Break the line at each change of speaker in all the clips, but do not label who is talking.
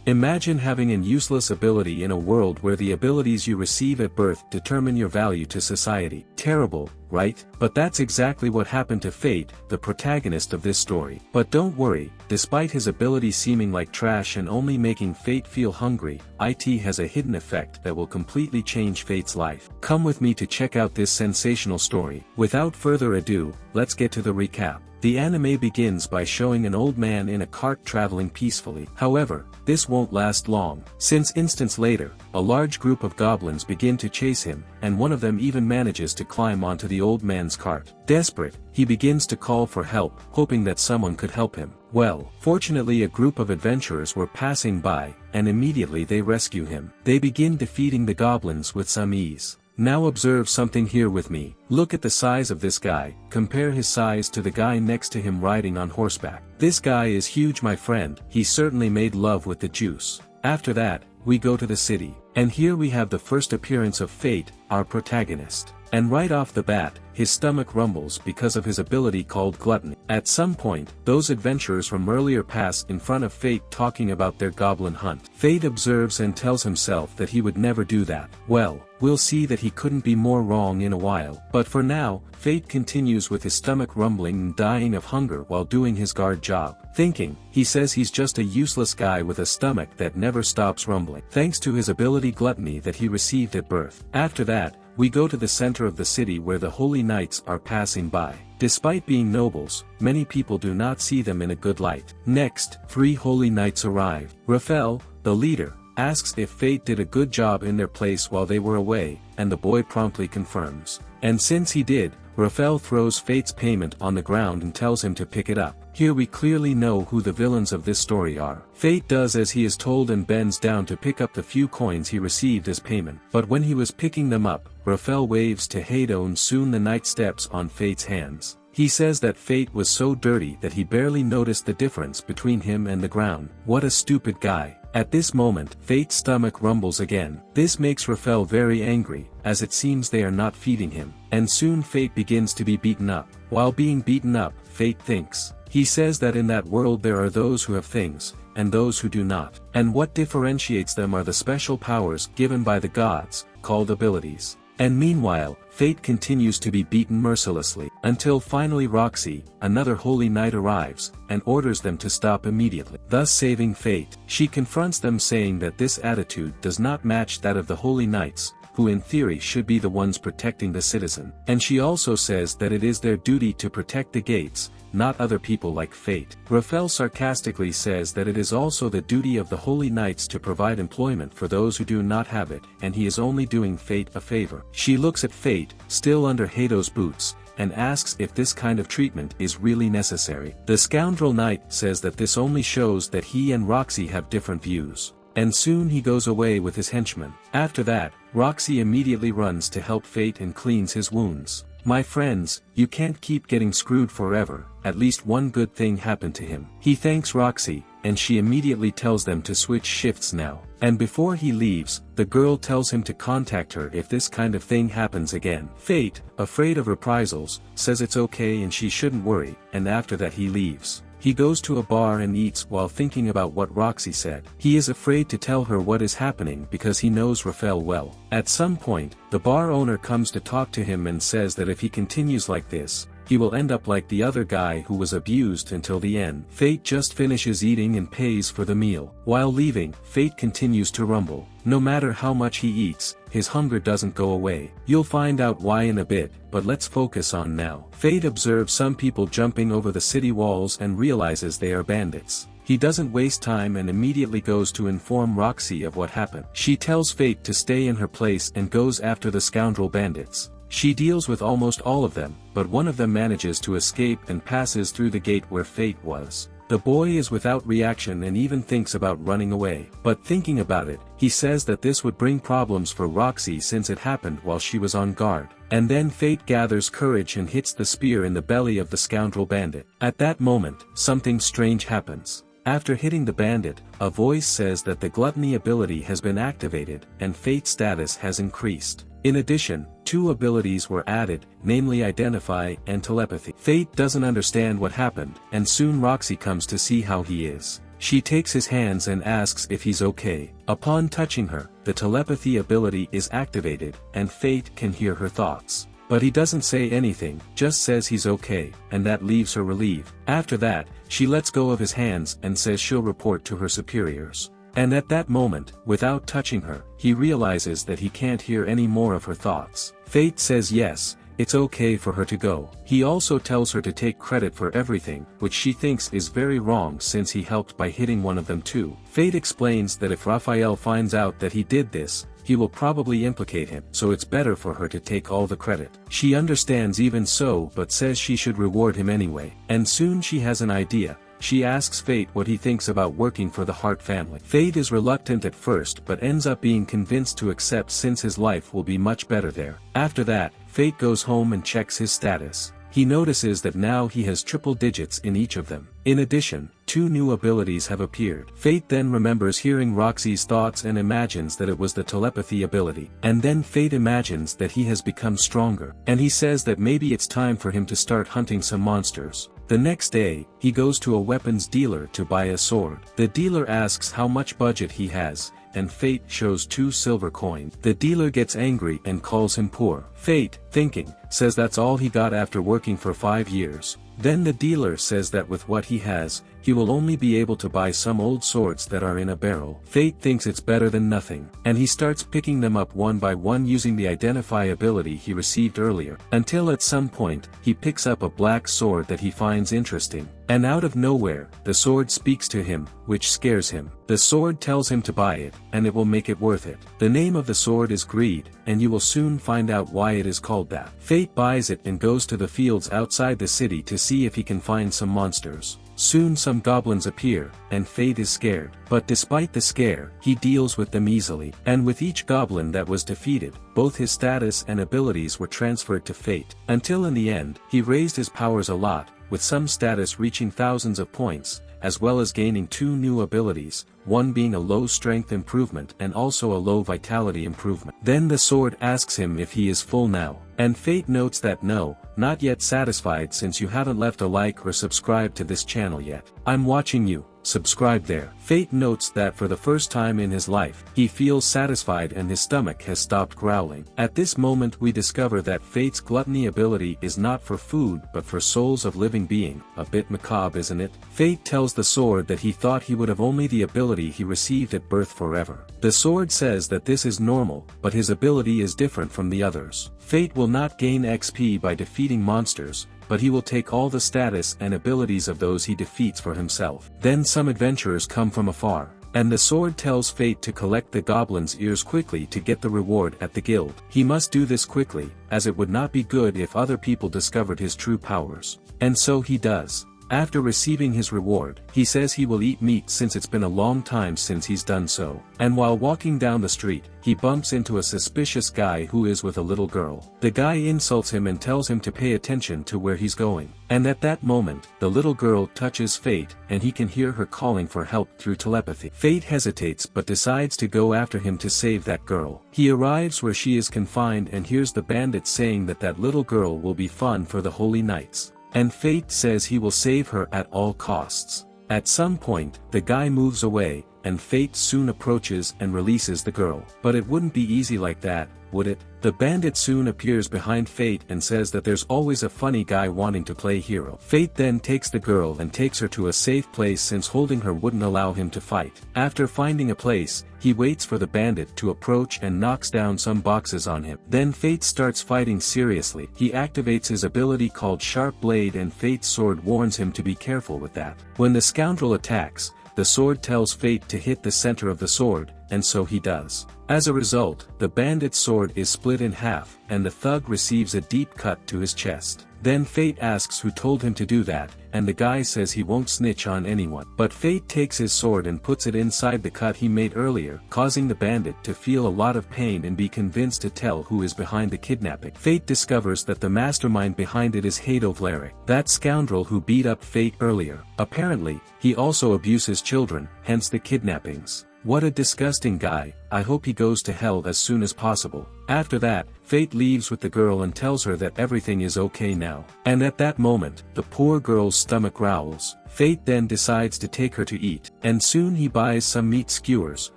Imagine having an useless ability in a world where the abilities you receive at birth determine your value to society. Terrible, right? But that's exactly what happened to Fate, the protagonist of this story. But don't worry, despite his ability seeming like trash and only making Fate feel hungry, it has a hidden effect that will completely change Fate's life. Come with me to check out this sensational story. Without further ado, let's get to the recap. The anime begins by showing an old man in a cart traveling peacefully. However, this won't last long, since instants later, a large group of goblins begin to chase him, and one of them even manages to climb onto the old man's cart. Desperate, he begins to call for help, hoping that someone could help him. Well, fortunately a group of adventurers were passing by, and immediately they rescue him. They begin defeating the goblins with some ease. Now observe something here with me. Look at the size of this guy, compare his size to the guy next to him riding on horseback. This guy is huge, my friend. He certainly made love with the juice. After that, we go to the city. And here we have the first appearance of Fate, our protagonist. And right off the bat, his stomach rumbles because of his ability called gluttony. At some point, those adventurers from earlier pass in front of Fate talking about their goblin hunt. Fate observes and tells himself that he would never do that. Well, we'll see that he couldn't be more wrong in a while. But for now, Fate continues with his stomach rumbling and dying of hunger while doing his guard job. Thinking, he says he's just a useless guy with a stomach that never stops rumbling, thanks to his ability gluttony that he received at birth. After that, we go to the center of the city where the holy knights are passing by. Despite being nobles, many people do not see them in a good light. Next, 3 holy knights arrive. Raphael, the leader, asks if Fate did a good job in their place while they were away, and the boy promptly confirms. And since he did, Raphael throws Fate's payment on the ground and tells him to pick it up. Here we clearly know who the villains of this story are. Fate does as he is told and bends down to pick up the few coins he received as payment. But when he was picking them up, Raphael waves to Hado and soon the knight steps on Fate's hands. He says that Fate was so dirty that he barely noticed the difference between him and the ground. What a stupid guy. At this moment, Fate's stomach rumbles again. This makes Raphael very angry, as it seems they are not feeding him. And soon Fate begins to be beaten up. While being beaten up, Fate thinks. He says that in that world there are those who have things, and those who do not. And what differentiates them are the special powers given by the gods, called abilities. And meanwhile, Fate continues to be beaten mercilessly, until finally Roxy, another holy knight arrives, and orders them to stop immediately, thus saving Fate. She confronts them saying that this attitude does not match that of the holy knights, who in theory should be the ones protecting the citizen. And she also says that it is their duty to protect the gates, not other people like Fate. Raphael sarcastically says that it is also the duty of the holy knights to provide employment for those who do not have it, and he is only doing Fate a favor. She looks at Fate, still under Hado's boots, and asks if this kind of treatment is really necessary. The scoundrel knight says that this only shows that he and Roxy have different views. And soon he goes away with his henchmen. After that, Roxy immediately runs to help Fate and cleans his wounds. My friends, you can't keep getting screwed forever. At least one good thing happened to him. He thanks Roxy, and she immediately tells them to switch shifts now. And before he leaves, the girl tells him to contact her if this kind of thing happens again. Fate, afraid of reprisals, says it's okay and she shouldn't worry, and after that he leaves. He goes to a bar and eats while thinking about what Roxy said. He is afraid to tell her what is happening because he knows Raphael well. At some point, the bar owner comes to talk to him and says that if he continues like this, he will end up like the other guy who was abused until the end. Fate just finishes eating and pays for the meal. While leaving, Fate continues to rumble. No matter how much he eats, his hunger doesn't go away. You'll find out why in a bit, but let's focus on now. Fate observes some people jumping over the city walls and realizes they are bandits. He doesn't waste time and immediately goes to inform Roxy of what happened. She tells Fate to stay in her place and goes after the scoundrel bandits. She deals with almost all of them, but one of them manages to escape and passes through the gate where Fate was. The boy is without reaction and even thinks about running away. But thinking about it, he says that this would bring problems for Roxy since it happened while she was on guard. And then Fate gathers courage and hits the spear in the belly of the scoundrel bandit. At that moment, something strange happens. After hitting the bandit, a voice says that the gluttony ability has been activated, and Fate's status has increased. In addition, 2 abilities were added, namely Identify and Telepathy. Fate doesn't understand what happened, and soon Roxy comes to see how he is. She takes his hands and asks if he's okay. Upon touching her, the telepathy ability is activated, and Fate can hear her thoughts. But he doesn't say anything, just says he's okay, and that leaves her relieved. After that, she lets go of his hands and says she'll report to her superiors. And at that moment, without touching her, he realizes that he can't hear any more of her thoughts. Fate says yes, it's okay for her to go. He also tells her to take credit for everything, which she thinks is very wrong since he helped by hitting one of them too. Fate explains that if Raphael finds out that he did this, he will probably implicate him, so it's better for her to take all the credit. She understands even so but says she should reward him anyway. And soon she has an idea. She asks Fate what he thinks about working for the Hart family. Fate is reluctant at first but ends up being convinced to accept since his life will be much better there. After that, Fate goes home and checks his status. He notices that now he has triple digits in each of them. In addition, 2 new abilities have appeared. Fate then remembers hearing Roxy's thoughts and imagines that it was the telepathy ability. And then Fate imagines that he has become stronger. And he says that maybe it's time for him to start hunting some monsters. The next day, he goes to a weapons dealer to buy a sword. The dealer asks how much budget he has, and Fate shows 2 silver coins. The dealer gets angry and calls him poor. Fate, thinking, says that's all he got after working for 5 years. Then the dealer says that with what he has, he will only be able to buy some old swords that are in a barrel. Fate thinks it's better than nothing, and he starts picking them up one by one using the identify ability he received earlier, until at some point, he picks up a black sword that he finds interesting. And out of nowhere, the sword speaks to him, which scares him. The sword tells him to buy it, and it will make it worth it. The name of the sword is Greed, and you will soon find out why it is called that. Fate buys it and goes to the fields outside the city to see if he can find some monsters. Soon some goblins appear, and Fate is scared. But despite the scare, he deals with them easily. And with each goblin that was defeated, both his status and abilities were transferred to Fate. Until in the end, he raised his powers a lot, with some status reaching thousands of points, as well as gaining 2 new abilities, one being a low strength improvement and also a low vitality improvement. Then the sword asks him if he is full now. And Fate notes that no, not yet satisfied since you haven't left a like or subscribed to this channel yet. I'm watching you, subscribe there. Fate notes that for the first time in his life, he feels satisfied and his stomach has stopped growling. At this moment we discover that Fate's gluttony ability is not for food but for souls of living being, a bit macabre isn't it? Fate tells the sword that he thought he would have only the ability he received at birth forever. The sword says that this is normal, but his ability is different from the others. Fate will not gain XP by defeating monsters, but he will take all the status and abilities of those he defeats for himself. Then some adventurers come from afar, and the sword tells Fate to collect the goblin's ears quickly to get the reward at the guild. He must do this quickly, as it would not be good if other people discovered his true powers. And so he does. After receiving his reward, he says he will eat meat since it's been a long time since he's done so. And while walking down the street, he bumps into a suspicious guy who is with a little girl. The guy insults him and tells him to pay attention to where he's going. And at that moment, the little girl touches Fate, and he can hear her calling for help through telepathy. Fate hesitates but decides to go after him to save that girl. He arrives where she is confined and hears the bandit saying that that little girl will be fun for the holy knights. And Fate says he will save her at all costs. At some point, the guy moves away, and Fate soon approaches and releases the girl. But it wouldn't be easy like that, would it? The bandit soon appears behind Fate and says that there's always a funny guy wanting to play hero. Fate then takes the girl and takes her to a safe place since holding her wouldn't allow him to fight. After finding a place, he waits for the bandit to approach and knocks down some boxes on him. Then Fate starts fighting seriously. He activates his ability called Sharp Blade and Fate's sword warns him to be careful with that. When the scoundrel attacks, the sword tells Fate to hit the center of the sword, and so he does. As a result, the bandit's sword is split in half, and the thug receives a deep cut to his chest. Then Fate asks who told him to do that, and the guy says he won't snitch on anyone. But Fate takes his sword and puts it inside the cut he made earlier, causing the bandit to feel a lot of pain and be convinced to tell who is behind the kidnapping. Fate discovers that the mastermind behind it is Hado Vlarik, that scoundrel who beat up Fate earlier. Apparently, he also abuses children, hence the kidnappings. What a disgusting guy, I hope he goes to hell as soon as possible. After that, Fate leaves with the girl and tells her that everything is okay now. And at that moment, the poor girl's stomach growls. Fate then decides to take her to eat, and soon he buys some meat skewers,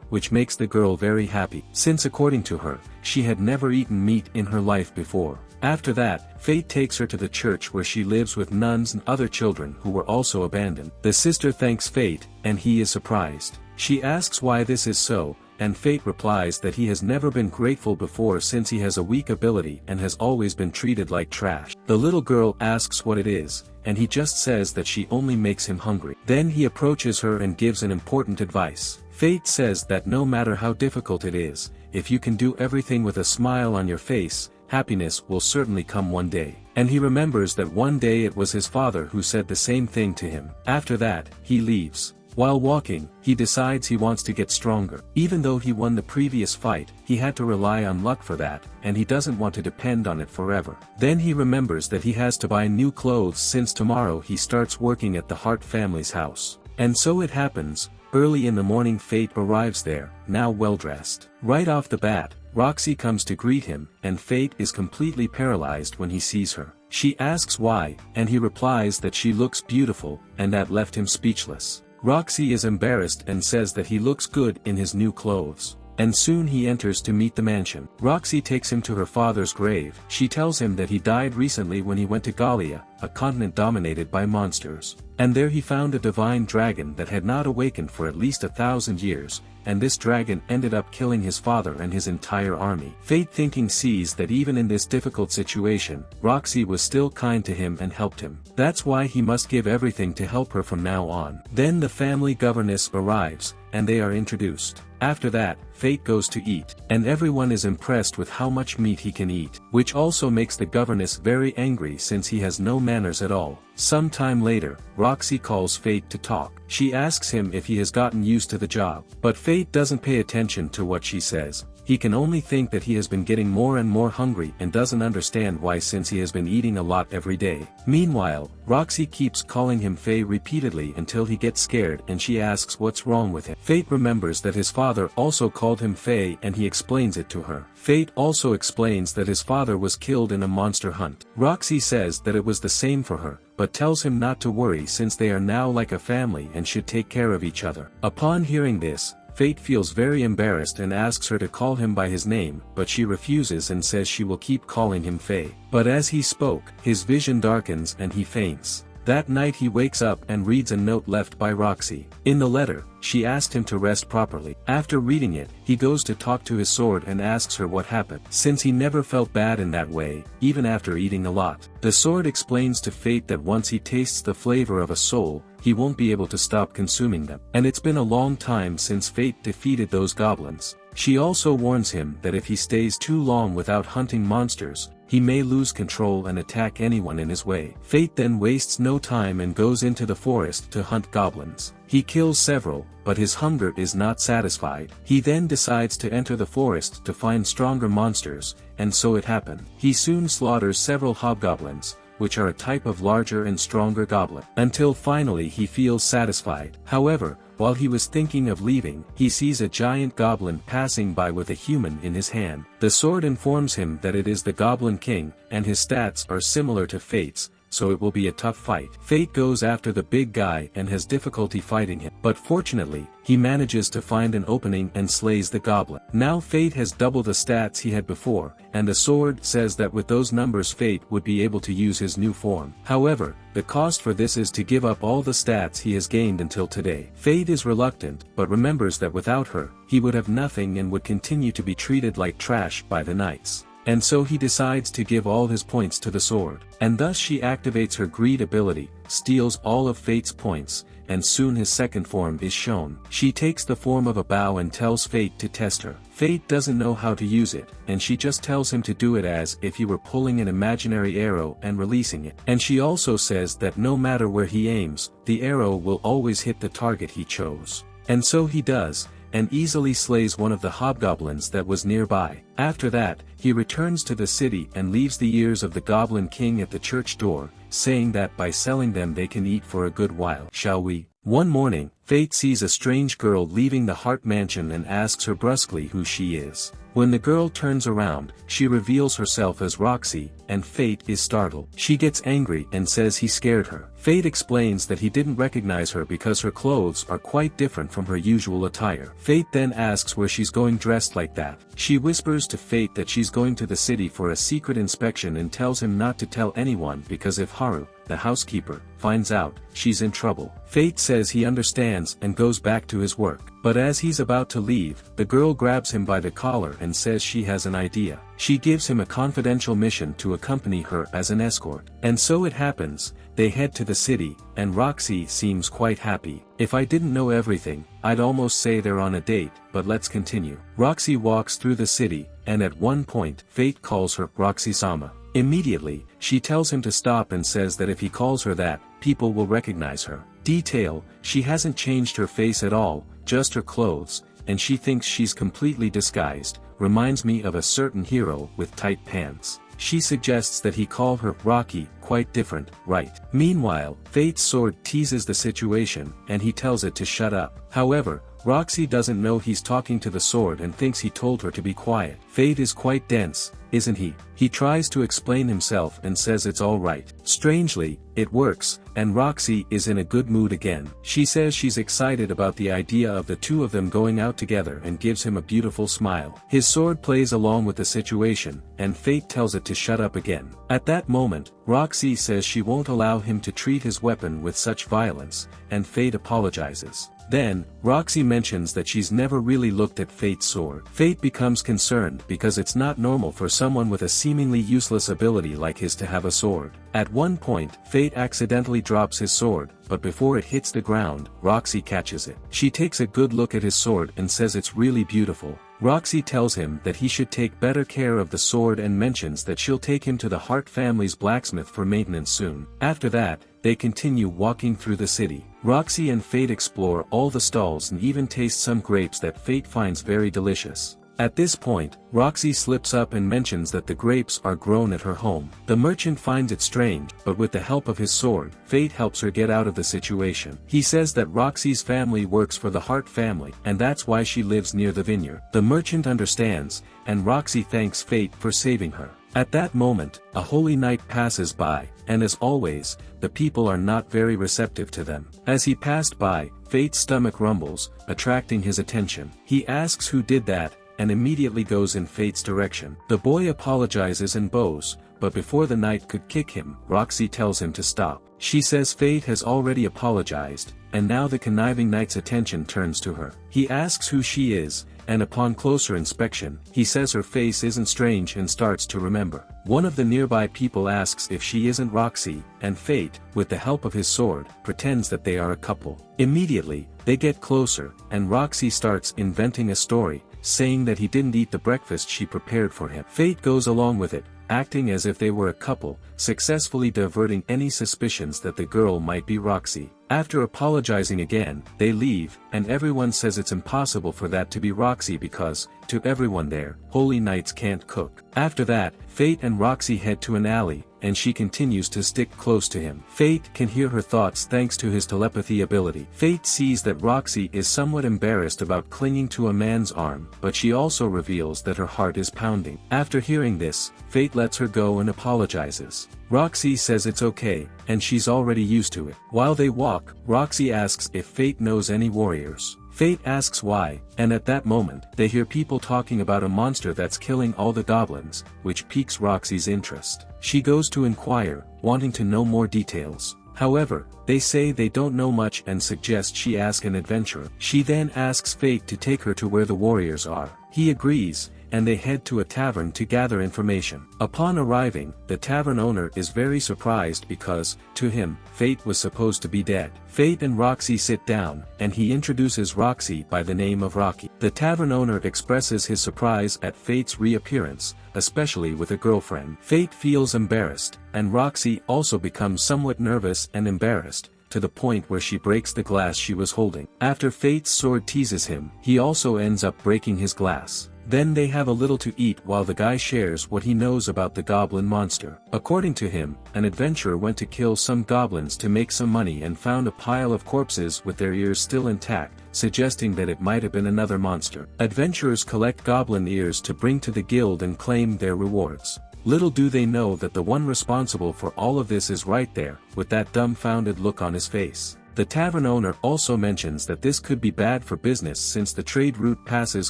which makes the girl very happy, since according to her, she had never eaten meat in her life before. After that, Fate takes her to the church where she lives with nuns and other children who were also abandoned. The sister thanks Fate, and he is surprised. She asks why this is so, and Fate replies that he has never been grateful before since he has a weak ability and has always been treated like trash. The little girl asks what it is, and he just says that she only makes him hungry. Then he approaches her and gives an important advice. Fate says that no matter how difficult it is, if you can do everything with a smile on your face, happiness will certainly come one day. And he remembers that one day it was his father who said the same thing to him. After that, he leaves. While walking, he decides he wants to get stronger. Even though he won the previous fight, he had to rely on luck for that, and he doesn't want to depend on it forever. Then he remembers that he has to buy new clothes since tomorrow he starts working at the Hart family's house. And so it happens, early in the morning Fate arrives there, now well-dressed. Right off the bat, Roxy comes to greet him, and Fate is completely paralyzed when he sees her. She asks why, and he replies that she looks beautiful, and that left him speechless. Roxy is embarrassed and says that he looks good in his new clothes. And soon he enters to meet the mansion. Roxy takes him to her father's grave. She tells him that he died recently when he went to Gallia, a continent dominated by monsters. And there he found a divine dragon that had not awakened for at least 1,000 years, and this dragon ended up killing his father and his entire army. Fate thinking sees that even in this difficult situation, Roxy was still kind to him and helped him. That's why he must give everything to help her from now on. Then the family governess arrives, and they are introduced. After that, Fate goes to eat, and everyone is impressed with how much meat he can eat, which also makes the governess very angry since he has no manners at all. Some time later, Roxy calls Fate to talk. She asks him if he has gotten used to the job, but Fate doesn't pay attention to what she says. He can only think that he has been getting more and more hungry and doesn't understand why since he has been eating a lot every day. Meanwhile, Roxy keeps calling him Faye repeatedly until he gets scared and she asks what's wrong with him. Fate remembers that his father also called him Faye and he explains it to her. Fate also explains that his father was killed in a monster hunt. Roxy says that it was the same for her, but tells him not to worry since they are now like a family and should take care of each other. Upon hearing this, Fate feels very embarrassed and asks her to call him by his name, but she refuses and says she will keep calling him Faye. But as he spoke, his vision darkens and he faints. That night he wakes up and reads a note left by Roxy. In the letter, she asked him to rest properly. After reading it, he goes to talk to his sword and asks her what happened, since he never felt bad in that way, even after eating a lot. The sword explains to Fate that once he tastes the flavor of a soul, he won't be able to stop consuming them. And it's been a long time since Fate defeated those goblins. She also warns him that if he stays too long without hunting monsters, he may lose control and attack anyone in his way. Fate then wastes no time and goes into the forest to hunt goblins. He kills several, but his hunger is not satisfied. He then decides to enter the forest to find stronger monsters, and so it happened. He soon slaughters several hobgoblins, which are a type of larger and stronger goblin, until finally he feels satisfied. However, while he was thinking of leaving, he sees a giant goblin passing by with a human in his hand. The sword informs him that it is the Goblin King, and his stats are similar to Fate's, so it will be a tough fight. Fate goes after the big guy and has difficulty fighting him, but fortunately, he manages to find an opening and slays the goblin. Now Fate has double the stats he had before, and the sword says that with those numbers Fate would be able to use his new form. However, the cost for this is to give up all the stats he has gained until today. Fate is reluctant, but remembers that without her, he would have nothing and would continue to be treated like trash by the knights. And so he decides to give all his points to the sword. And thus she activates her greed ability, steals all of Fate's points, and soon his second form is shown. She takes the form of a bow and tells Fate to test her. Fate doesn't know how to use it, and she just tells him to do it as if he were pulling an imaginary arrow and releasing it. And she also says that no matter where he aims, the arrow will always hit the target he chose. And so he does, and easily slays one of the hobgoblins that was nearby. After that, he returns to the city and leaves the ears of the Goblin King at the church door, saying that by selling them they can eat for a good while. Shall we? One morning, Fate sees a strange girl leaving the Heart Mansion and asks her brusquely who she is. When the girl turns around, she reveals herself as Roxy, and Fate is startled. She gets angry and says he scared her. Fate explains that he didn't recognize her because her clothes are quite different from her usual attire. Fate then asks where she's going dressed like that. She whispers to Fate that she's going to the city for a secret inspection and tells him not to tell anyone because if Haru, the housekeeper, finds out, she's in trouble. Fate says he understands and goes back to his work. But as he's about to leave, the girl grabs him by the collar and says she has an idea. She gives him a confidential mission to accompany her as an escort. And so it happens, they head to the city, and Roxy seems quite happy. If I didn't know everything, I'd almost say they're on a date, but let's continue. Roxy walks through the city, and at one point, Fate calls her Roxy-sama. Immediately, she tells him to stop and says that if he calls her that, people will recognize her. Detail, she hasn't changed her face at all, just her clothes, and she thinks she's completely disguised, reminds me of a certain hero with tight pants. She suggests that he call her Rocky, quite different, right? Meanwhile, Fate's sword teases the situation, and he tells it to shut up. However, Roxy doesn't know he's talking to the sword and thinks he told her to be quiet. Fate is quite dense, isn't he? He tries to explain himself and says it's all right. Strangely, it works, and Roxy is in a good mood again. She says she's excited about the idea of the two of them going out together and gives him a beautiful smile. His sword plays along with the situation, and Fate tells it to shut up again. At that moment, Roxy says she won't allow him to treat his weapon with such violence, and Fate apologizes. Then, Roxy mentions that she's never really looked at Fate's sword. Fate becomes concerned because it's not normal for someone with a seemingly useless ability like his to have a sword. At one point, Fate accidentally drops his sword, but before it hits the ground, Roxy catches it. She takes a good look at his sword and says it's really beautiful. Roxy tells him that he should take better care of the sword and mentions that she'll take him to the Hart family's blacksmith for maintenance soon. After that, they continue walking through the city. Roxy and Fate explore all the stalls and even taste some grapes that Fate finds very delicious. At this point, Roxy slips up and mentions that the grapes are grown at her home. The merchant finds it strange, but with the help of his sword, Fate helps her get out of the situation. He says that Roxy's family works for the Hart family, and that's why she lives near the vineyard. The merchant understands, and Roxy thanks Fate for saving her. At that moment, a holy night passes by, and as always, the people are not very receptive to them. As he passed by, Fate's stomach rumbles, attracting his attention. He asks who did that, and immediately goes in Fate's direction. The boy apologizes and bows, but before the knight could kick him, Roxy tells him to stop. She says Fate has already apologized, and now the conniving knight's attention turns to her. He asks who she is, and upon closer inspection, he says her face isn't strange and starts to remember. One of the nearby people asks if she isn't Roxy, and Fate, with the help of his sword, pretends that they are a couple. Immediately, they get closer, and Roxy starts inventing a story, saying that he didn't eat the breakfast she prepared for him. Fate goes along with it, acting as if they were a couple, successfully diverting any suspicions that the girl might be Roxy. After apologizing again, they leave, and everyone says it's impossible for that to be Roxy because, to everyone there, holy knights can't cook. After that, Fate and Roxy head to an alley, and she continues to stick close to him. Fate can hear her thoughts thanks to his telepathy ability. Fate sees that Roxy is somewhat embarrassed about clinging to a man's arm, but she also reveals that her heart is pounding. After hearing this, Fate lets her go and apologizes. Roxy says it's okay, and she's already used to it. While they walk, Roxy asks if Fate knows any warriors. Fate asks why, and at that moment, they hear people talking about a monster that's killing all the goblins, which piques Roxy's interest. She goes to inquire, wanting to know more details. However, they say they don't know much and suggest she ask an adventurer. She then asks Fate to take her to where the warriors are. He agrees, and they head to a tavern to gather information. Upon arriving, the tavern owner is very surprised because, to him, Fate was supposed to be dead. Fate and Roxy sit down, and he introduces Roxy by the name of Rocky. The tavern owner expresses his surprise at Fate's reappearance, especially with a girlfriend. Fate feels embarrassed, and Roxy also becomes somewhat nervous and embarrassed, to the point where she breaks the glass she was holding. After Fate's sword teases him, he also ends up breaking his glass. Then they have a little to eat while the guy shares what he knows about the goblin monster. According to him, an adventurer went to kill some goblins to make some money and found a pile of corpses with their ears still intact, suggesting that it might have been another monster. Adventurers collect goblin ears to bring to the guild and claim their rewards. Little do they know that the one responsible for all of this is right there, with that dumbfounded look on his face. The tavern owner also mentions that this could be bad for business since the trade route passes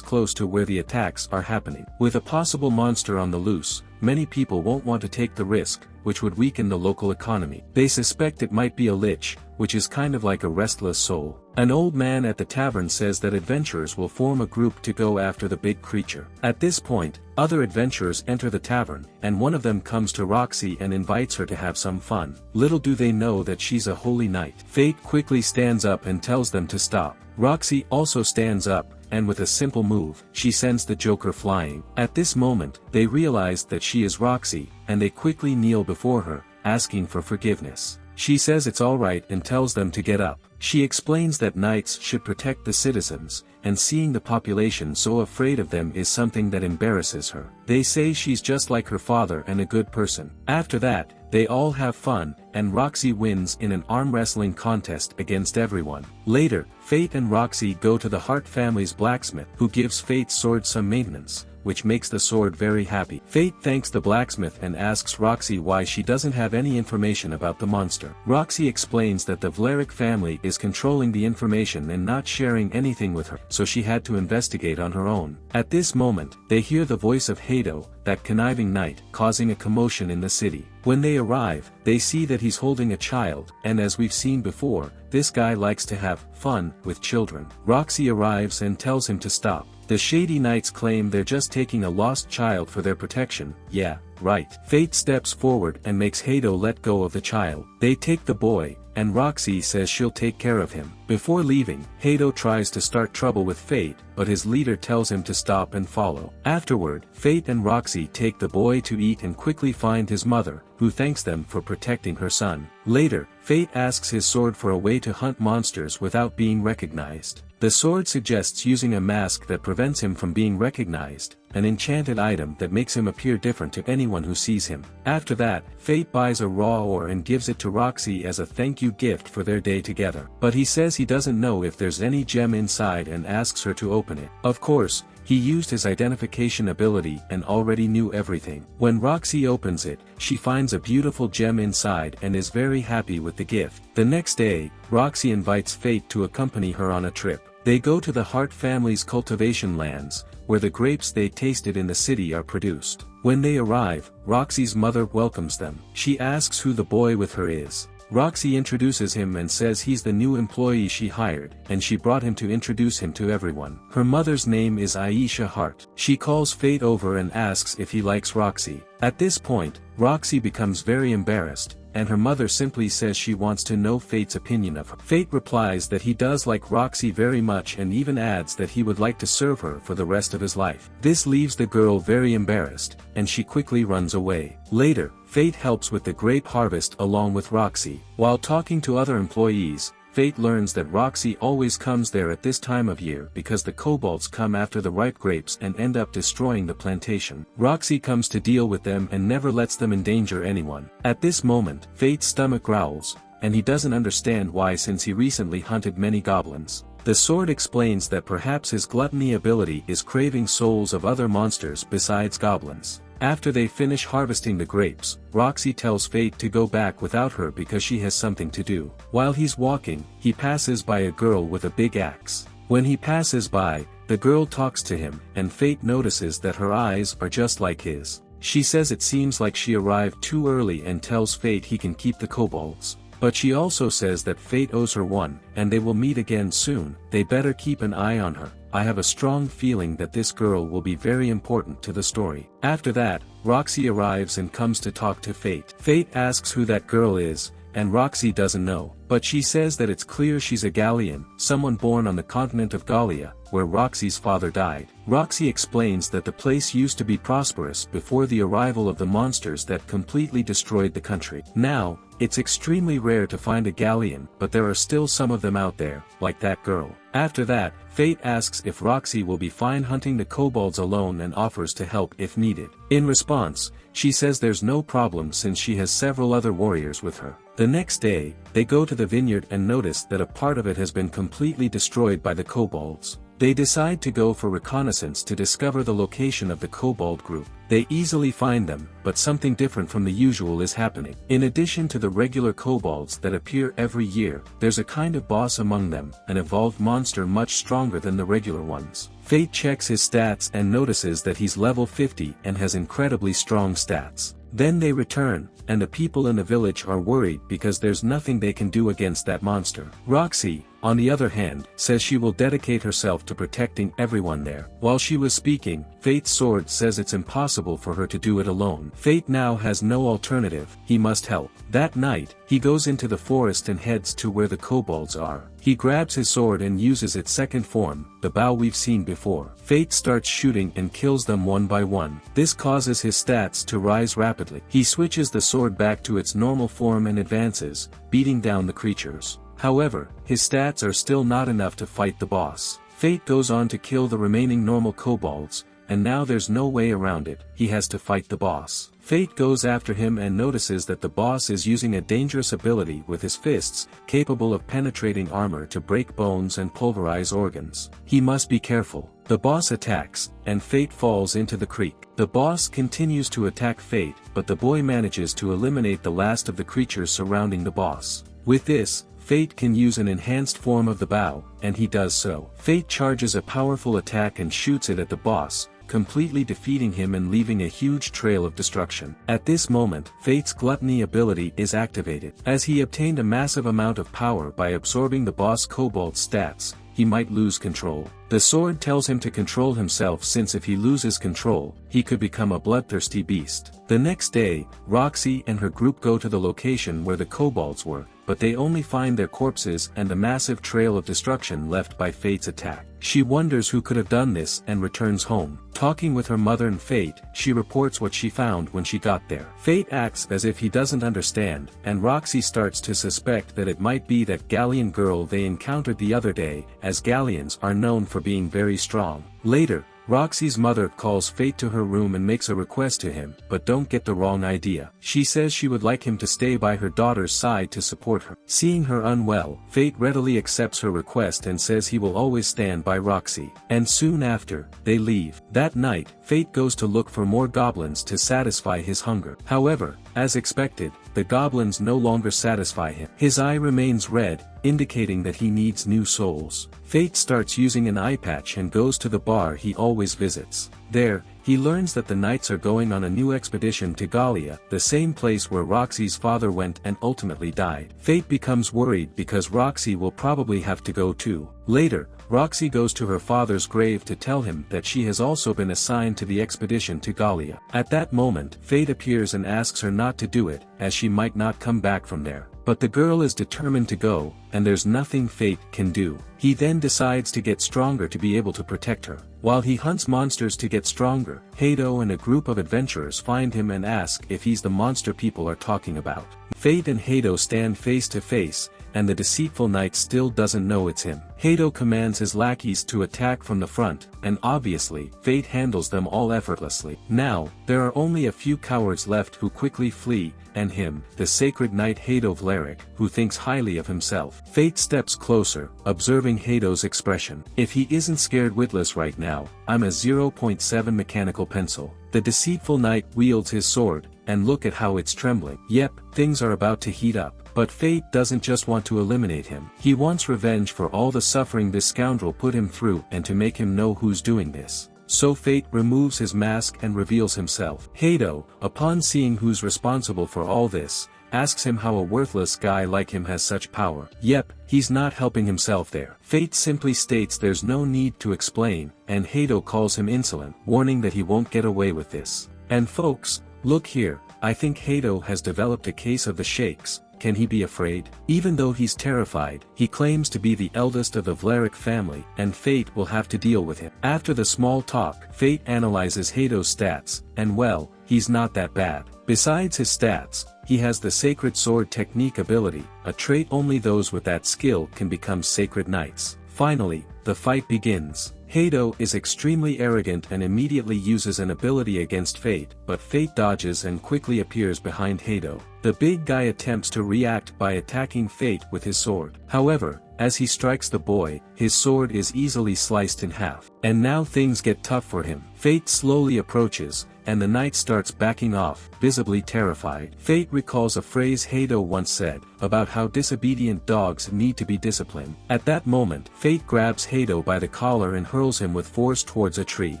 close to where the attacks are happening. With a possible monster on the loose, many people won't want to take the risk, which would weaken the local economy. They suspect it might be a lich, which is kind of like a restless soul. An old man at the tavern says that adventurers will form a group to go after the big creature. At this point, other adventurers enter the tavern, and one of them comes to Roxy and invites her to have some fun. Little do they know that she's a holy knight. Fate quickly stands up and tells them to stop. Roxy also stands up, and with a simple move, she sends the Joker flying. At this moment, they realize that she is Roxy, and they quickly kneel before her, asking for forgiveness. She says it's alright and tells them to get up. She explains that knights should protect the citizens, and seeing the population so afraid of them is something that embarrasses her. They say she's just like her father and a good person. After that, they all have fun, and Roxy wins in an arm wrestling contest against everyone. Later, Fate and Roxy go to the Hart family's blacksmith, who gives Fate's sword some maintenance, which makes the sword very happy. Fate thanks the blacksmith and asks Roxy why she doesn't have any information about the monster. Roxy explains that the Vlarik family is controlling the information and not sharing anything with her, so she had to investigate on her own. At this moment, they hear the voice of Hado, that conniving knight, causing a commotion in the city. When they arrive, they see that he's holding a child, and as we've seen before, this guy likes to have fun with children. Roxy arrives and tells him to stop. The Shady Knights claim they're just taking a lost child for their protection. Yeah, right. Fate steps forward and makes Hado let go of the child. They take the boy, and Roxy says she'll take care of him. Before leaving, Hado tries to start trouble with Fate, but his leader tells him to stop and follow. Afterward, Fate and Roxy take the boy to eat and quickly find his mother, who thanks them for protecting her son. Later, Fate asks his sword for a way to hunt monsters without being recognized. The sword suggests using a mask that prevents him from being recognized, an enchanted item that makes him appear different to anyone who sees him. After that, Fate buys a raw ore and gives it to Roxy as a thank you gift for their day together. But he says he doesn't know if there's any gem inside and asks her to open it. Of course, he used his identification ability and already knew everything. When Roxy opens it, she finds a beautiful gem inside and is very happy with the gift. The next day, Roxy invites Fate to accompany her on a trip. They go to the Hart family's cultivation lands, where the grapes they tasted in the city are produced. When they arrive, Roxy's mother welcomes them. She asks who the boy with her is. Roxy introduces him and says he's the new employee she hired, and she brought him to introduce him to everyone. Her mother's name is Aisha Hart. She calls Fate over and asks if he likes Roxy. At this point, Roxy becomes very embarrassed, and her mother simply says she wants to know Fate's opinion of her. Fate replies that he does like Roxy very much and even adds that he would like to serve her for the rest of his life. This leaves the girl very embarrassed, and she quickly runs away. Later, Fate helps with the grape harvest along with Roxy. While talking to other employees, Fate learns that Roxy always comes there at this time of year because the kobolds come after the ripe grapes and end up destroying the plantation. Roxy comes to deal with them and never lets them endanger anyone. At this moment, Fate's stomach growls, and he doesn't understand why since he recently hunted many goblins. The sword explains that perhaps his gluttony ability is craving souls of other monsters besides goblins. After they finish harvesting the grapes, Roxy tells Fate to go back without her because she has something to do. While he's walking, he passes by a girl with a big axe. When he passes by, the girl talks to him, and Fate notices that her eyes are just like his. She says it seems like she arrived too early and tells Fate he can keep the kobolds. But she also says that Fate owes her one, and they will meet again soon. They better keep an eye on her. I have a strong feeling that this girl will be very important to the story. After that, Roxy arrives and comes to talk to Fate. Fate asks who that girl is, and Roxy doesn't know, but she says that it's clear she's a Gallian, someone born on the continent of Gallia, where Roxy's father died. Roxy explains that the place used to be prosperous before the arrival of the monsters that completely destroyed the country. Now, it's extremely rare to find a Gallian, but there are still some of them out there, like that girl. After that, Fate asks if Roxy will be fine hunting the kobolds alone and offers to help if needed. In response, she says there's no problem since she has several other warriors with her. The next day, they go to the vineyard and notice that a part of it has been completely destroyed by the kobolds. They decide to go for reconnaissance to discover the location of the kobold group. They easily find them, but something different from the usual is happening. In addition to the regular kobolds that appear every year, there's a kind of boss among them, an evolved monster much stronger than the regular ones. Fate checks his stats and notices that he's level 50 and has incredibly strong stats. Then they return, and the people in the village are worried because there's nothing they can do against that monster. Roxy, on the other hand, says she will dedicate herself to protecting everyone there. While she was speaking, Fate's sword says it's impossible for her to do it alone. Fate now has no alternative, he must help. That night, he goes into the forest and heads to where the kobolds are. He grabs his sword and uses its second form, the bow we've seen before. Fate starts shooting and kills them one by one. This causes his stats to rise rapidly. He switches the sword back to its normal form and advances, beating down the creatures. However, his stats are still not enough to fight the boss. Fate goes on to kill the remaining normal kobolds, and now there's no way around it, he has to fight the boss. Fate goes after him and notices that the boss is using a dangerous ability with his fists, capable of penetrating armor to break bones and pulverize organs. He must be careful. The boss attacks, and Fate falls into the creek. The boss continues to attack Fate, but the boy manages to eliminate the last of the creatures surrounding the boss. With this, Fate can use an enhanced form of the bow, and he does so. Fate charges a powerful attack and shoots it at the boss, completely defeating him and leaving a huge trail of destruction. At this moment, Fate's gluttony ability is activated. As he obtained a massive amount of power by absorbing the boss kobold's stats, he might lose control. The sword tells him to control himself since if he loses control, he could become a bloodthirsty beast. The next day, Roxy and her group go to the location where the kobolds were, but they only find their corpses and a massive trail of destruction left by Fate's attack. She wonders who could have done this and returns home. Talking with her mother and Fate, she reports what she found when she got there. Fate acts as if he doesn't understand, and Roxy starts to suspect that it might be that Gallian girl they encountered the other day, as Gallians are known for being very strong. Later, Roxy's mother calls Fate to her room and makes a request to him, but don't get the wrong idea. She says she would like him to stay by her daughter's side to support her. Seeing her unwell, Fate readily accepts her request and says he will always stand by Roxy. And soon after, they leave. That night, Fate goes to look for more goblins to satisfy his hunger. However, as expected, the goblins no longer satisfy him. His eye remains red, indicating that he needs new souls. Fate starts using an eye patch and goes to the bar he always visits. There, he learns that the knights are going on a new expedition to Gallia, the same place where Roxy's father went and ultimately died. Fate becomes worried because Roxy will probably have to go too. Later, Roxy goes to her father's grave to tell him that she has also been assigned to the expedition to Gallia. At that moment, Fate appears and asks her not to do it, as she might not come back from there. But the girl is determined to go, and there's nothing Fate can do. He then decides to get stronger to be able to protect her. While he hunts monsters to get stronger, Hado and a group of adventurers find him and ask if he's the monster people are talking about. Fate and Hado stand face to face, and the deceitful knight still doesn't know it's him. Hado commands his lackeys to attack from the front, and obviously, Fate handles them all effortlessly. Now, there are only a few cowards left who quickly flee, and him, the sacred knight Hado Vlarik, who thinks highly of himself. Fate steps closer, observing Hado's expression. If he isn't scared witless right now, I'm a 0.7 mechanical pencil. The deceitful knight wields his sword, and look at how it's trembling. Yep, things are about to heat up. But Fate doesn't just want to eliminate him. He wants revenge for all the suffering this scoundrel put him through and to make him know who's doing this. So Fate removes his mask and reveals himself. Hado, upon seeing who's responsible for all this, asks him how a worthless guy like him has such power. Yep, he's not helping himself there. Fate simply states there's no need to explain, and Hado calls him insolent, warning that he won't get away with this. And folks, look here, I think Hado has developed a case of the shakes, can he be afraid? Even though he's terrified, he claims to be the eldest of the Vlarik family, and Fate will have to deal with him. After the small talk, Fate analyzes Hado's stats, and well, he's not that bad. Besides his stats, he has the Sacred Sword Technique ability, a trait only those with that skill can become Sacred Knights. Finally, the fight begins. Hado is extremely arrogant and immediately uses an ability against Fate, but Fate dodges and quickly appears behind Hado. The big guy attempts to react by attacking Fate with his sword. However, as he strikes the boy, his sword is easily sliced in half. And now things get tough for him. Fate slowly approaches, and the knight starts backing off, visibly terrified. Fate recalls a phrase Hado once said, about how disobedient dogs need to be disciplined. At that moment, Fate grabs Hado by the collar and hurls him with force towards a tree.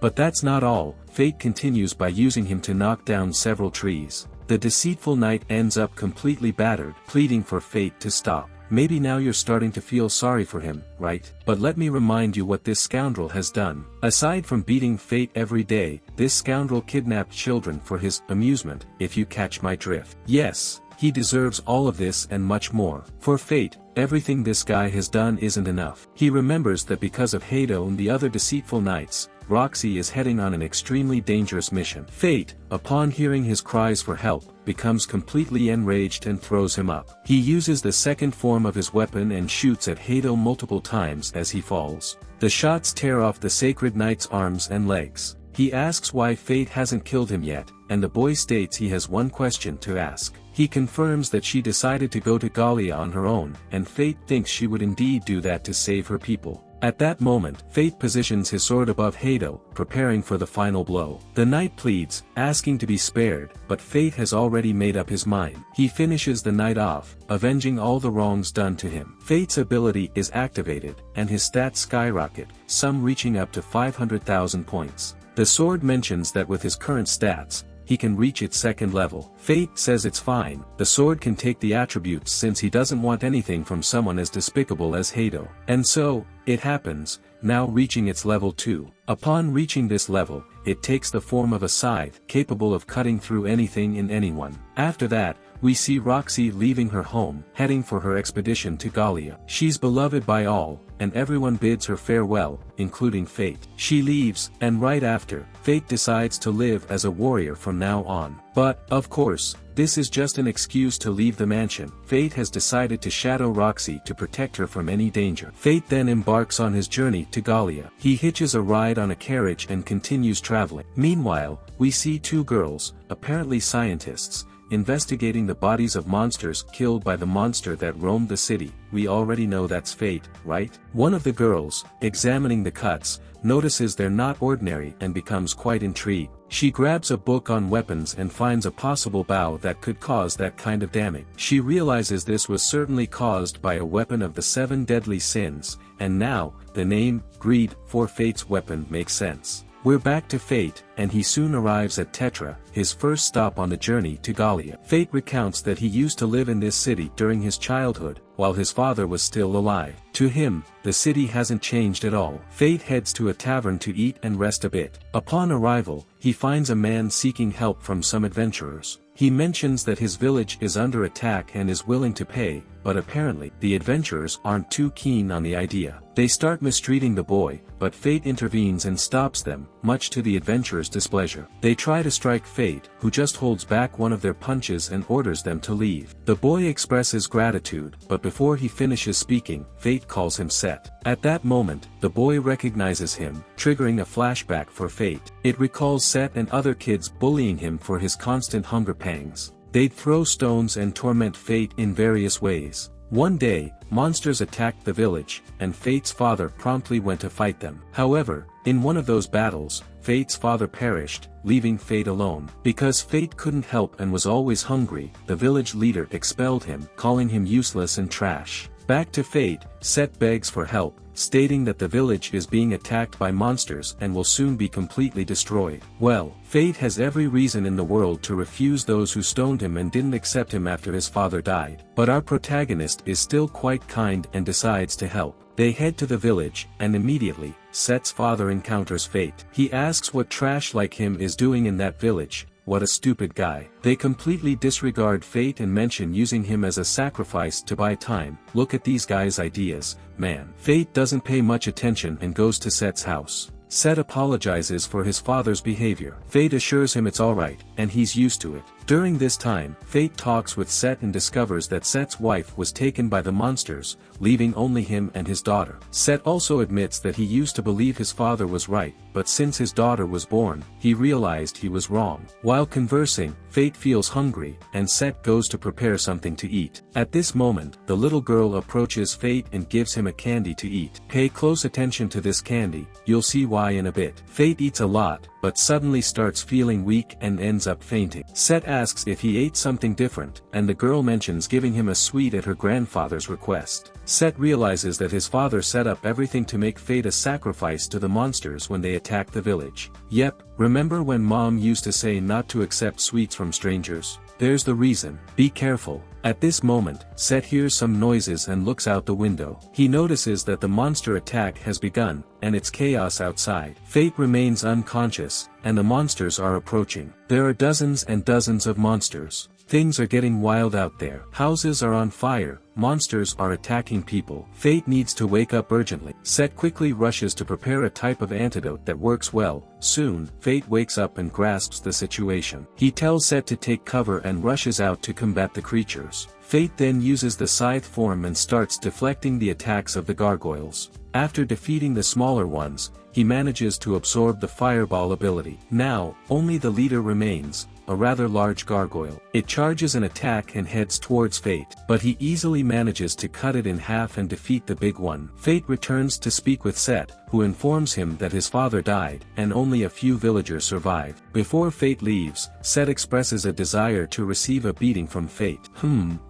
But that's not all, Fate continues by using him to knock down several trees. The deceitful knight ends up completely battered, pleading for Fate to stop. Maybe now you're starting to feel sorry for him, right? But let me remind you what this scoundrel has done. Aside from beating Fate every day, this scoundrel kidnapped children for his amusement, if you catch my drift. Yes, he deserves all of this and much more. For Fate, everything this guy has done isn't enough. He remembers that because of Hado and the other deceitful knights, Roxy is heading on an extremely dangerous mission. Fate, upon hearing his cries for help, becomes completely enraged and throws him up. He uses the second form of his weapon and shoots at Hado multiple times as he falls. The shots tear off the Sacred Knight's arms and legs. He asks why Fate hasn't killed him yet, and the boy states he has one question to ask. He confirms that she decided to go to Gallia on her own, and Fate thinks she would indeed do that to save her people. At that moment, Fate positions his sword above Hado, preparing for the final blow. The knight pleads, asking to be spared, but Fate has already made up his mind. He finishes the knight off, avenging all the wrongs done to him. Fate's ability is activated, and his stats skyrocket, some reaching up to 500,000 points. The sword mentions that with his current stats, he can reach its second level. Fate says it's fine, the sword can take the attributes since he doesn't want anything from someone as despicable as Hado. And so, it happens, now reaching its level 2. Upon reaching this level, it takes the form of a scythe, capable of cutting through anything and anyone. After that, we see Roxy leaving her home, heading for her expedition to Gallia. She's beloved by all, and everyone bids her farewell, including Fate. She leaves, and right after, Fate decides to live as a warrior from now on. But, of course, this is just an excuse to leave the mansion. Fate has decided to shadow Roxy to protect her from any danger. Fate then embarks on his journey to Gallia. He hitches a ride on a carriage and continues traveling. Meanwhile, we see two girls, apparently scientists, investigating the bodies of monsters killed by the monster that roamed the city. We already know that's Fate, right? One of the girls, examining the cuts, notices they're not ordinary and becomes quite intrigued. She grabs a book on weapons and finds a possible bow that could cause that kind of damage. She realizes this was certainly caused by a weapon of the 7 deadly sins, and now, the name, Greed, for Fate's weapon makes sense. We're back to Fate, and he soon arrives at Tetra, his first stop on the journey to Gallia. Fate recounts that he used to live in this city during his childhood, while his father was still alive. To him, the city hasn't changed at all. Fate heads to a tavern to eat and rest a bit. Upon arrival, he finds a man seeking help from some adventurers. He mentions that his village is under attack and is willing to pay, but apparently, the adventurers aren't too keen on the idea. They start mistreating the boy, but Fate intervenes and stops them, much to the adventurers' displeasure. They try to strike Fate, who just holds back one of their punches and orders them to leave. The boy expresses gratitude, but before he finishes speaking, Fate calls him Set. At that moment, the boy recognizes him, triggering a flashback for Fate. It recalls Set and other kids bullying him for his constant hunger pangs. They'd throw stones and torment Fate in various ways. One day, monsters attacked the village, and Fate's father promptly went to fight them. However, in one of those battles, Fate's father perished, leaving Fate alone. Because Fate couldn't help and was always hungry, the village leader expelled him, calling him useless and trash. Back to Fate, Set begs for help, stating that the village is being attacked by monsters and will soon be completely destroyed. Well, Fate has every reason in the world to refuse those who stoned him and didn't accept him after his father died. But our protagonist is still quite kind and decides to help. They head to the village, and immediately, Set's father encounters Fate. He asks what trash like him is doing in that village, what a stupid guy. They completely disregard fate and mention using him as a sacrifice to buy time. Look at these guys' ideas, man. Fate doesn't pay much attention and goes to Set's house. Set apologizes for his father's behavior. Fate assures him it's alright, and he's used to it. During this time, Fate talks with Set and discovers that Set's wife was taken by the monsters, leaving only him and his daughter. Set also admits that he used to believe his father was right, but since his daughter was born, he realized he was wrong. While conversing, Fate feels hungry, and Set goes to prepare something to eat. At this moment, the little girl approaches Fate and gives him a candy to eat. Pay close attention to this candy, you'll see why in a bit. Fate eats a lot, but suddenly starts feeling weak and ends up fainting. Set asks if he ate something different, and the girl mentions giving him a sweet at her grandfather's request. Set realizes that his father set up everything to make Fate a sacrifice to the monsters when they attacked the village. Yep, remember when Mom used to say not to accept sweets from strangers? There's the reason. Be careful. At this moment, Set hears some noises and looks out the window. He notices that the monster attack has begun, and it's chaos outside. Fate remains unconscious, and the monsters are approaching. There are dozens and dozens of monsters. Things are getting wild out there. Houses are on fire, monsters are attacking people. Fate needs to wake up urgently. Set quickly rushes to prepare a type of antidote that works well. Soon, Fate wakes up and grasps the situation. He tells Set to take cover and rushes out to combat the creatures. Fate then uses the scythe form and starts deflecting the attacks of the gargoyles. After defeating the smaller ones, he manages to absorb the fireball ability. Now, only the leader remains, a rather large gargoyle. It charges an attack and heads towards Fate, but he easily manages to cut it in half and defeat the big one. Fate returns to speak with Set, who informs him that his father died, and only a few villagers survived. Before Fate leaves, Set expresses a desire to receive a beating from Fate.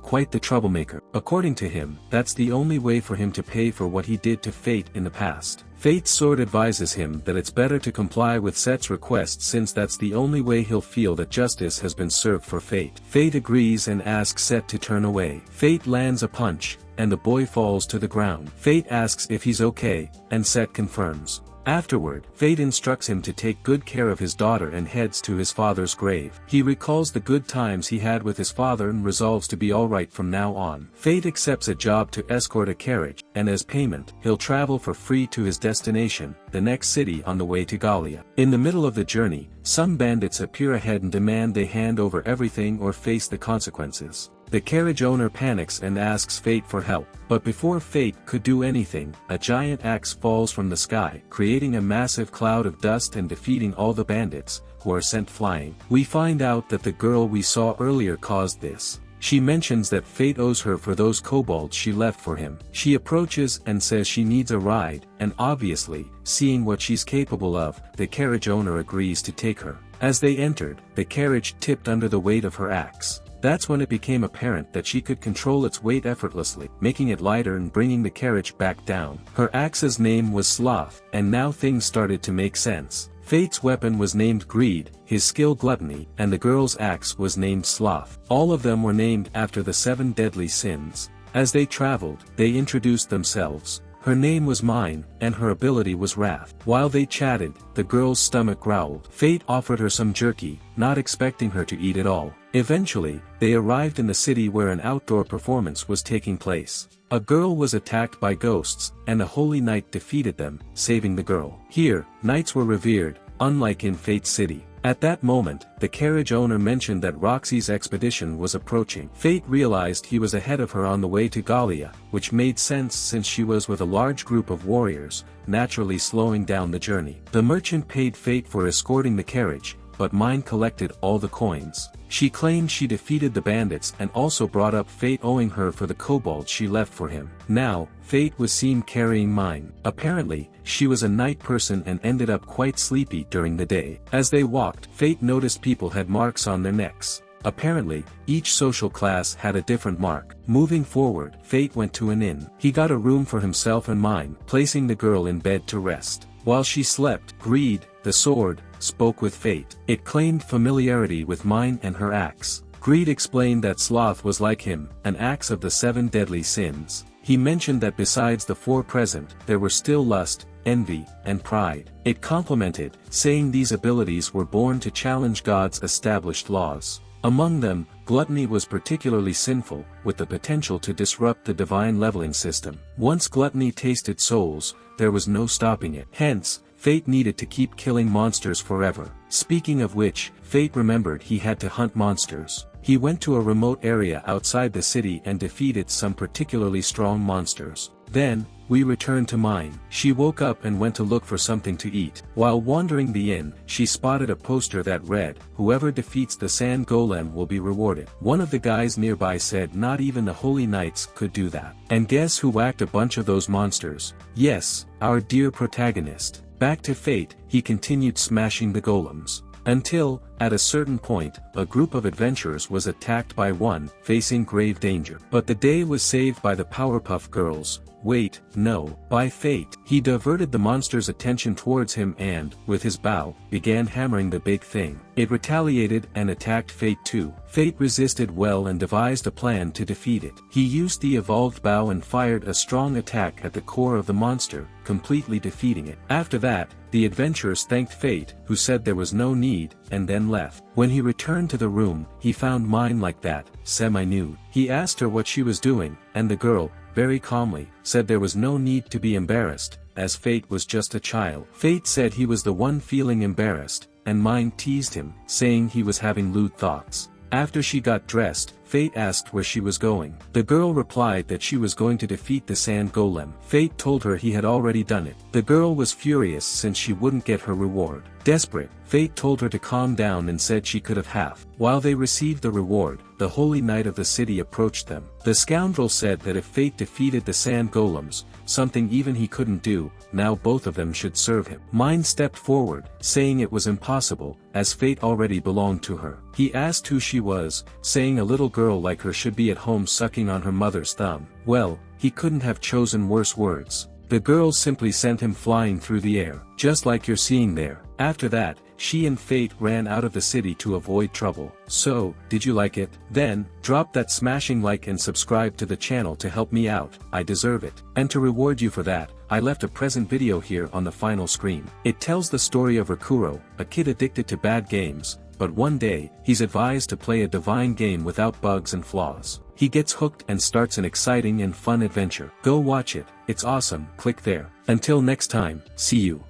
Quite the troublemaker. According to him, that's the only way for him to pay for what he did to Fate in the past. Fate's sword advises him that it's better to comply with Set's request since that's the only way he'll feel that justice has been served for Fate. Fate agrees and asks Set to turn away. Fate lands a punch, and the boy falls to the ground. Fate asks if he's okay, and Set confirms. Afterward, Fate instructs him to take good care of his daughter and heads to his father's grave. He recalls the good times he had with his father and resolves to be alright from now on. Fate accepts a job to escort a carriage, and as payment, he'll travel for free to his destination, the next city on the way to Gallia. In the middle of the journey, some bandits appear ahead and demand they hand over everything or face the consequences. The carriage owner panics and asks Fate for help, but before Fate could do anything, a giant axe falls from the sky, creating a massive cloud of dust and defeating all the bandits, who are sent flying. We find out that the girl we saw earlier caused this. She mentions that Fate owes her for those kobolds she left for him. She approaches and says she needs a ride, and obviously, seeing what she's capable of, the carriage owner agrees to take her. As they entered, the carriage tipped under the weight of her axe. That's when it became apparent that she could control its weight effortlessly, making it lighter and bringing the carriage back down. Her axe's name was Sloth, and now things started to make sense. Fate's weapon was named Greed, his skill Gluttony, and the girl's axe was named Sloth. All of them were named after the 7 deadly sins. As they traveled, they introduced themselves. Her name was Mine, and her ability was Wrath. While they chatted, the girl's stomach growled. Fate offered her some jerky, not expecting her to eat it all. Eventually, they arrived in the city where an outdoor performance was taking place. A girl was attacked by ghosts, and a holy knight defeated them, saving the girl. Here, knights were revered, unlike in Fate's city. At that moment, the carriage owner mentioned that Roxy's expedition was approaching. Fate realized he was ahead of her on the way to Gallia, which made sense since she was with a large group of warriors, naturally slowing down the journey. The merchant paid Fate for escorting the carriage, but Mine collected all the coins. She claimed she defeated the bandits and also brought up Fate owing her for the kobolds she left for him. Now, Fate was seen carrying Mine. Apparently, she was a night person and ended up quite sleepy during the day. As they walked, Fate noticed people had marks on their necks. Apparently, each social class had a different mark. Moving forward, Fate went to an inn. He got a room for himself and Mine, placing the girl in bed to rest. While she slept, Greed, the sword, spoke with Fate. It claimed familiarity with Mine and her axe. Greed explained that Sloth was like him, an axe of the 7 deadly sins. He mentioned that besides the 4 present, there were still lust, envy, and pride. It complemented, saying these abilities were born to challenge God's established laws. Among them, gluttony was particularly sinful, with the potential to disrupt the divine leveling system. Once gluttony tasted souls, there was no stopping it. Hence, Fate needed to keep killing monsters forever. Speaking of which, Fate remembered he had to hunt monsters. He went to a remote area outside the city and defeated some particularly strong monsters. Then, we returned to mine. She woke up and went to look for something to eat. While wandering the inn, she spotted a poster that read, "Whoever defeats the sand golem will be rewarded." One of the guys nearby said not even the holy knights could do that. And guess who whacked a bunch of those monsters? Yes, our dear protagonist. Back to Fate, he continued smashing the golems. Until, at a certain point, a group of adventurers was attacked by one, facing grave danger. But the day was saved by the Powerpuff Girls. Wait, no, by Fate. He diverted the monster's attention towards him and, with his bow, began hammering the big thing. It retaliated and attacked Fate too. Fate resisted well and devised a plan to defeat it. He used the evolved bow and fired a strong attack at the core of the monster, completely defeating it. After that, the adventurers thanked Fate, who said there was no need, and then left. When he returned to the room, he found Mine like that, semi-nude. He asked her what she was doing, and the girl, very calmly, said there was no need to be embarrassed, as Fate was just a child. Fate said he was the one feeling embarrassed, and Mine teased him, saying he was having lewd thoughts. After she got dressed, Fate asked where she was going. The girl replied that she was going to defeat the sand golem. Fate told her he had already done it. The girl was furious since she wouldn't get her reward. Desperate, Fate told her to calm down and said she could have half. While they received the reward, the holy knight of the city approached them. The scoundrel said that if Fate defeated the sand golems, something even he couldn't do, now both of them should serve him. Mine stepped forward, saying it was impossible, as Fate already belonged to her. He asked who she was, saying a little girl like her should be at home sucking on her mother's thumb. Well, he couldn't have chosen worse words. The girl simply sent him flying through the air, just like you're seeing there. After that, she and Fate ran out of the city to avoid trouble. So, did you like it? Then, drop that smashing like and subscribe to the channel to help me out, I deserve it. And to reward you for that, I left a present video here on the final screen. It tells the story of Rakuro, a kid addicted to bad games, but one day, he's advised to play a divine game without bugs and flaws. He gets hooked and starts an exciting and fun adventure. Go watch it, it's awesome, click there. Until next time, see you.